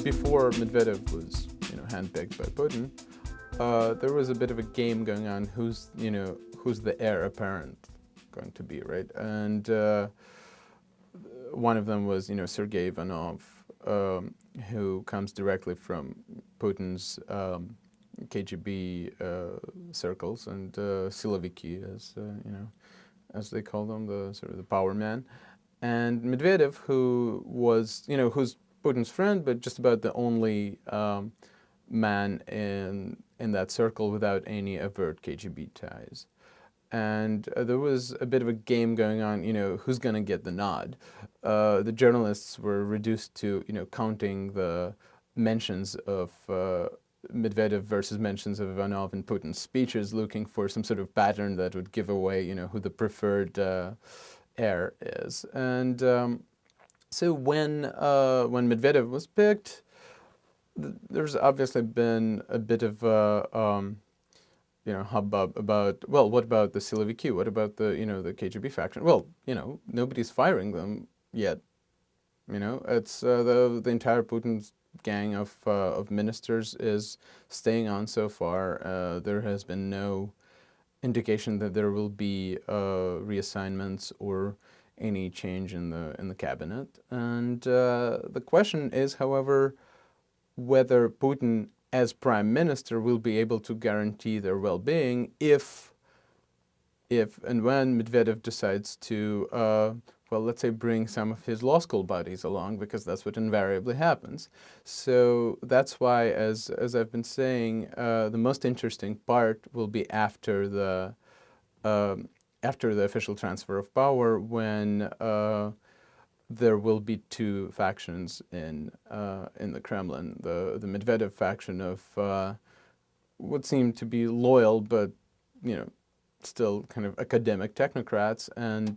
before Medvedev was, handpicked by Putin, there was a bit of a game going on. Who's the heir apparent going to be, right? And one of them was, Sergei Ivanov, who comes directly from Putin's KGB circles, and siloviki, as they call them, the sort of the power man, and Medvedev, who was, who's Putin's friend, but just about the only man in that circle without any overt KGB ties. And there was a bit of a game going on, who's going to get the nod. The journalists were reduced to, counting the mentions of Medvedev versus mentions of Ivanov in Putin's speeches, looking for some sort of pattern that would give away, who the preferred heir is. And so when Medvedev was picked, there's obviously been a bit of hubbub about, well, what about the siloviki? What about the the KGB faction? Well, nobody's firing them yet. It's the entire Putin's gang of ministers is staying on so far. There has been no indication that there will be reassignments or any change in the cabinet. And the question is, however, whether Putin as prime minister will be able to guarantee their well-being if and when Medvedev decides to, well, let's say, bring some of his law school buddies along, because that's what invariably happens. So that's why, as I've been saying, the most interesting part will be after the official transfer of power, when there will be two factions in the Kremlin: the Medvedev faction of what seem to be loyal but still kind of academic technocrats, and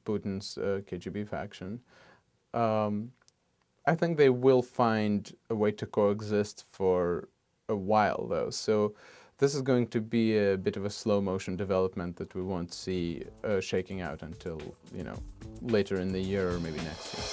Putin's KGB faction. I think they will find a way to coexist for a while, though. So this is going to be a bit of a slow motion development that we won't see shaking out until later in the year or maybe next year.